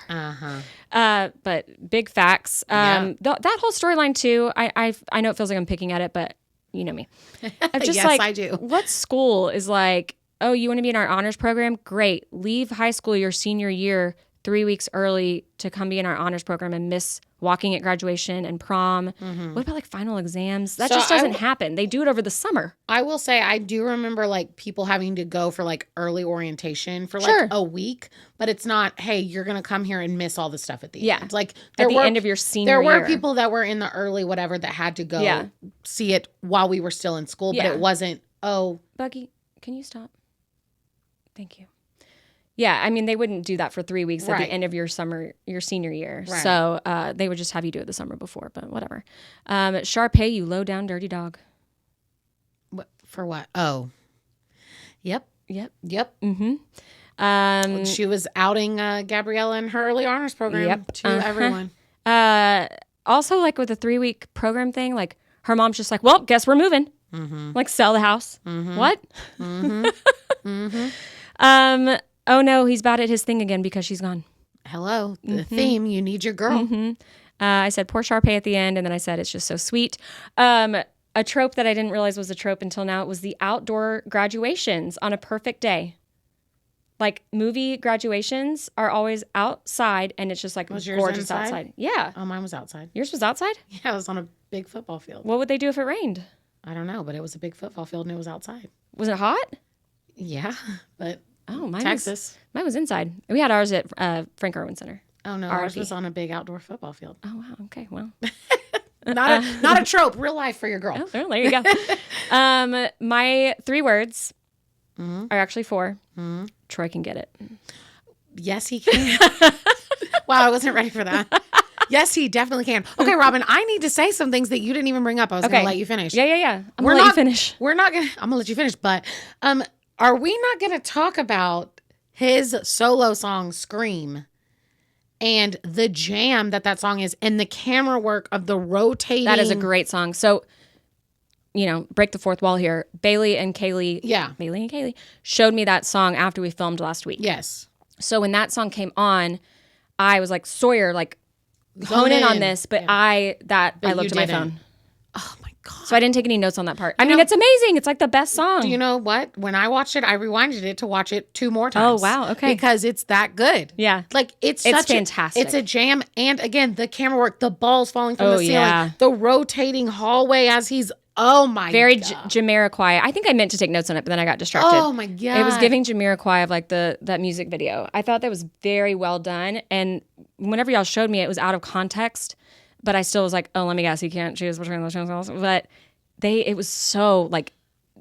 Uh-huh. But big facts. Yeah. That whole storyline too. I know it feels like I'm picking at it, but you know me. I'm just Yes, like, I do. what school is like, oh, you want to be in our honors program? Great. Leave high school your senior year 3 weeks early to come be in our honors program and miss walking at graduation and prom. What about like final exams? That So just doesn't happen. They do it over the summer. I will say I do remember like people having to go for like early orientation for like Sure. a week, but it's not, hey, you're going to come here and miss all the stuff at the Yeah. end. Like At the end of your senior there were year. people that were in the early whatever that had to go Yeah. see it while we were still in school, but Yeah. it wasn't, oh, Buggy, can you stop? Thank you. Yeah, I mean, they wouldn't do that for 3 weeks at Right. the end of your senior year. Right. So they would just have you do it the summer before, but whatever. Sharpay, you low down dirty dog. for what? Oh, yep. Yep. Mm-hmm. She was outing Gabriella in her early honors program to everyone. Also, like with the 3 week program thing, like her mom's just like, well, guess we're moving. Like sell the house. What? Oh no, he's bad at his thing again because she's gone. Hello, the theme, you need your girl. I said poor Sharpay at the end, and then I said it's just so sweet. A trope that I didn't realize was a trope until now was the outdoor graduations on a perfect day. Like movie graduations are always outside, and it's just like Was yours gorgeous inside? outside. Yeah. Oh, mine was outside. Yours was outside? Yeah, it was on a big football field. What would they do if it rained? I don't know, but it was a big football field and it was outside. Was it hot? Yeah, but Oh, mine Texas. Mine was inside. We had ours at Frank Erwin Center. Oh no, ours was on a big outdoor football field. Oh wow. Okay. Well. Not a trope, real life for your girl. Oh, well, there you go. My 3 words are actually 4. Troy can get it. Yes, he can. Wow, I wasn't ready for that. Yes, he definitely can. Okay, Robin, I need to say some things that you didn't even bring up. I was going to let you finish. Yeah. I'm going to let you finish. I'm going to let you finish, but are we not going to talk about his solo song, Scream, and the jam that song is, and the camera work of the rotating? That is a great song. So, you know, break the fourth wall here. Bailey and Kaley showed me that song after we filmed last week. Yes. So when that song came on, I was like, Sawyer, like, hone in on this, but I looked at my phone. Oh my God. So I didn't take any notes on that part. I mean, it's amazing. It's like the best song. Do you know what? When I watched it, I rewinded it to watch it 2 more times. Oh, wow. Okay. Because it's that good. Yeah. Like, it's fantastic. It's a jam. And again, the camera work, the balls falling from the ceiling, yeah. the rotating hallway as he's, oh my Very God. Jamiroquai. I think I meant to take notes on it, but then I got distracted. Oh my God. It was giving Jamiroquai of like that music video. I thought that was very well done. And whenever y'all showed me, it was out of context, but I still was like, oh, let me guess, he can't choose between those songs. But it was so like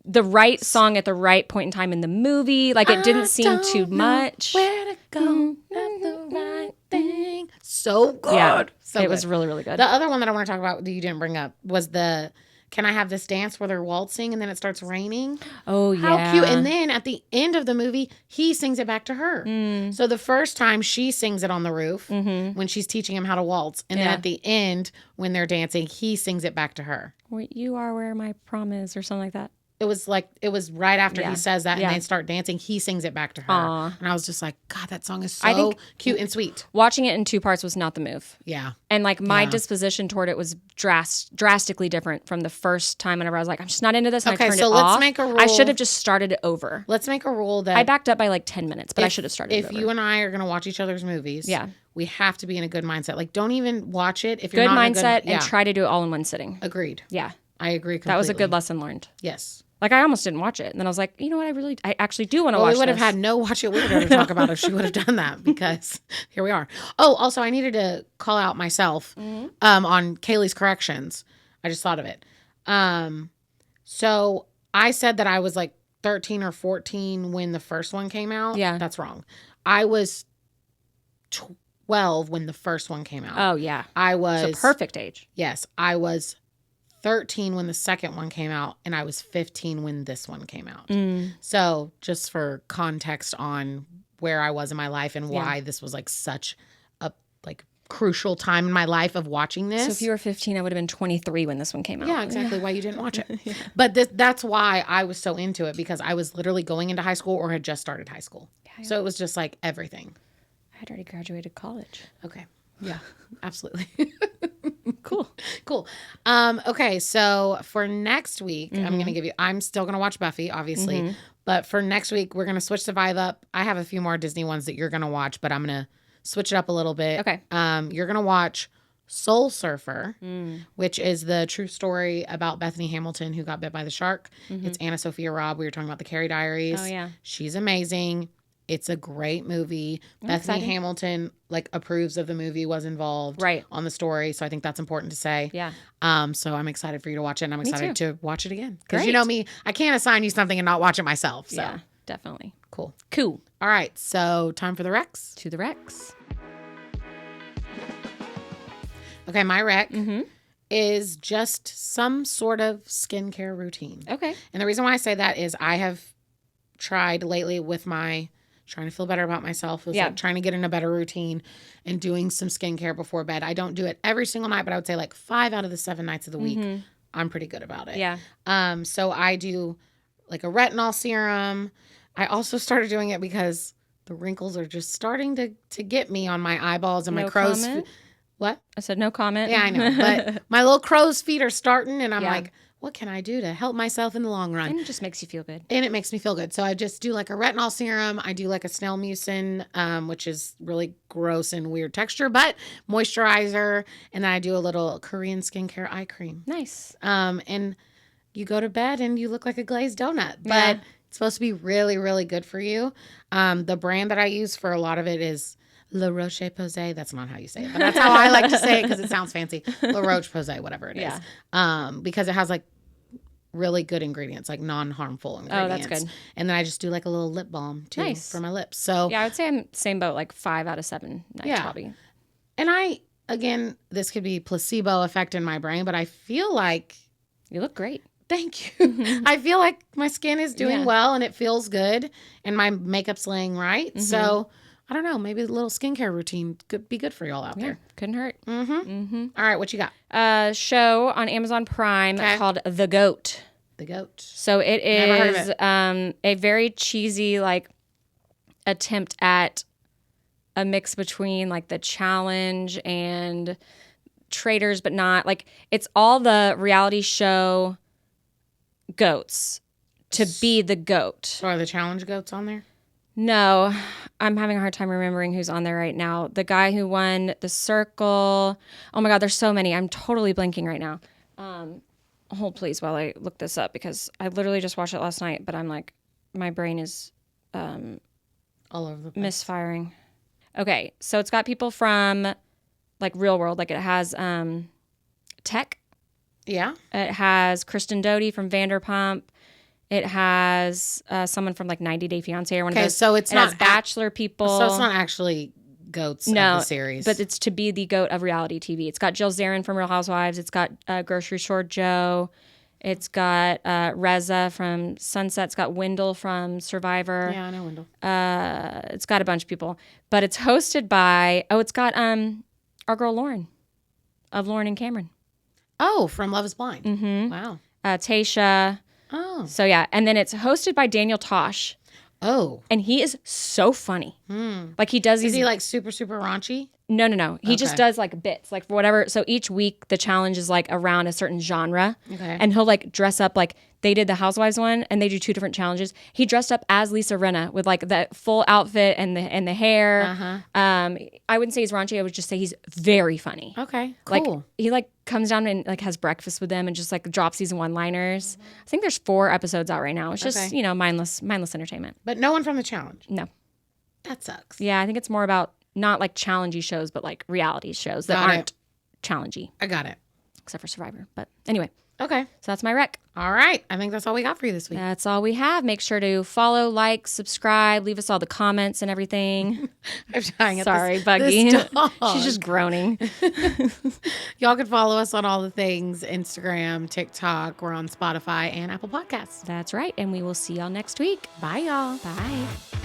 the right song at the right point in time in the movie. Like it didn't seem too much. Where to go, not the right thing. so good. Yeah, so it good. was really, really good. The other one that I want to talk about that you didn't bring up was the Can I Have This Dance where they're waltzing and then it starts raining. Oh, How yeah. cute. And then at the end of the movie, he sings it back to her. So the first time she sings it on the roof when she's teaching him how to waltz. And then at the end, when they're dancing, he sings it back to her. You are where my prom is or something like that. It was right after he says that and Yeah. they start dancing. He sings it back to her. Aw. And I was just like, God, that song is I so think- cute and sweet. Watching it in 2 parts was not the move. Yeah. And like my Yeah. disposition toward it was drastically different from the first time whenever I was like, I'm just not into this. And Okay, I turned so it let's off. make a I rule. should have just started it over. Let's make a rule that I backed up by like 10 minutes, but I should have started it if over. you and I are going to watch each other's movies, Yeah. we have to be in a good mindset. Like, don't even watch it if you're Good not in a mindset good and try to do it all in one sitting. Agreed. Yeah. I agree completely. That was a good lesson learned. Yes. Like I almost didn't watch it. And then I was like, you know what? I actually do want to Well, watch we would have this. had no Watch It Weirder to talk about if she would have done that because here we are. Oh, also, I needed to call out myself on Kaley's corrections. I just thought of it. So I said that I was like 13 or 14 when the first one came out. Yeah. That's wrong. I was 12 when the first one came out. Oh, yeah. I was So perfect age. Yes, I was 13 when the second one came out, and I was 15 when this one came out. So just for context on where I was in my life and why this was like such a like crucial time in my life of watching this. So if you were 15, I would have been 23 when this one came out. Yeah, exactly why you didn't watch it. But that's why I was so into it because I was literally going into high school or had just started high school. Yeah. So it was just like everything. I had already graduated college. Okay. Yeah, absolutely. Cool. Cool. Okay, so for next week, I'm still going to watch Buffy, obviously. But for next week, we're going to switch the vibe up. I have a few more Disney ones that you're going to watch, but I'm going to switch it up a little bit. Okay. You're going to watch Soul Surfer, which is the true story about Bethany Hamilton who got bit by the shark. It's Anna Sophia Robb. We were talking about the Carrie Diaries. Oh, yeah. She's amazing. It's a great movie. Bethany excited. Hamilton approves of the movie, was involved Right. on the story. So I think that's important to say. Yeah. So I'm excited for you to watch it and I'm excited too. to watch it again. Because Great. you know me, I can't assign you something and not watch it myself. So Yeah, definitely. cool. Cool. All right. So time for the Rex. To the Rex. Okay. My rec is just some sort of skincare routine. Okay. And the reason why I say that is I have tried lately with my trying to feel better about myself. Was like trying to get in a better routine and doing some skincare before bed. I don't do it every single night, but I would say like 5 out of the 7 nights of the week, I'm pretty good about it. Yeah. So I do like a retinol serum. I also started doing it because the wrinkles are just starting to get me on my eyeballs and my No crow's comment? What? I said no comment. Yeah, I know. But my little crow's feet are starting and I'm Yeah. like, what can I do to help myself in the long run? And it just makes you feel good. And it makes me feel good. So I just do like a retinol serum. I do like a snail mucin, which is really gross and weird texture, but moisturizer. And then I do a little Korean skincare eye cream. Nice. And you go to bed and you look like a glazed donut. But Yeah. it's supposed to be really, really good for you. The brand that I use for a lot of it is La Roche-Posay. That's not how you say it, but that's how I like to say it because it sounds fancy. La Roche-Posay, whatever it is. Because it has like really good ingredients, like non-harmful ingredients. Oh, that's good. And then I just do like a little lip balm too Nice. for my lips. So Yeah, I would say I'm same boat, like 5 out of 7 nights Yeah. probably. and again, this could be placebo effect in my brain, but I feel like You look great. thank you. I feel like my skin is doing Yeah. well and it feels good and my makeup's laying right. So I don't know, maybe a little skincare routine could be good for y'all out Yeah, there. couldn't hurt. All right, what you got? A show on Amazon Prime Okay. called The Goat. The goat. So it Never heard of is a very cheesy like attempt at a mix between like The Challenge and Traitors, but not like it's all the reality show goats to be the goat. So are the challenge goats on there? No, I'm having a hard time remembering who's on there right now. The guy who won The Circle. Oh my God, there's so many. I'm totally blanking right now. Hold please while I look this up because I literally just watched it last night, but I'm like, my brain is All over the place. misfiring. Okay, so it's got people from like real world, like it has Tech. Yeah. It has Kristen Doty from Vanderpump. It has someone from like 90 Day Fiancé or one of Okay, those. so it's it not has Bachelor people. So it's not actually goats of the series. But it's to be the goat of reality TV. It's got Jill Zarin from Real Housewives. It's got Grocery Store Joe. It's got Reza from Sunset. It's got Wendell from Survivor. Yeah, I know Wendell. It's got a bunch of people. But it's hosted by, it's got our girl Lauren of Lauren and Cameron. Oh, from Love is Blind. Mm-hmm. Wow. Tasha. Oh. So, yeah. And then it's hosted by Daniel Tosh. Oh. And he is so funny. Like he does these. Is he like super, super raunchy? No. He just does like bits, like whatever. So each week the challenge is like around a certain genre. Okay. And he'll like dress up like they did the Housewives one and they do 2 different challenges. He dressed up as Lisa Rinna with like the full outfit and the hair. Uh-huh. I wouldn't say he's raunchy. I would just say he's very funny. Okay. Cool. Like he like comes down and like has breakfast with them and just like drops these one-liners. I think there's 4 episodes out right now. It's just, mindless entertainment. But no one from the challenge. No. That sucks. Yeah, I think it's more about not like challengey shows, but like reality shows that aren't challengey. I got it. Except for Survivor. But anyway. Okay. So that's my rec. All right. I think that's all we got for you this week. That's all we have. Make sure to follow, like, subscribe, leave us all the comments and everything. I'm trying at Sorry, this, Buggy. this dog. She's just groaning. Y'all can follow us on all the things, Instagram, TikTok. We're on Spotify and Apple Podcasts. That's right. And we will see y'all next week. Bye, y'all. Bye.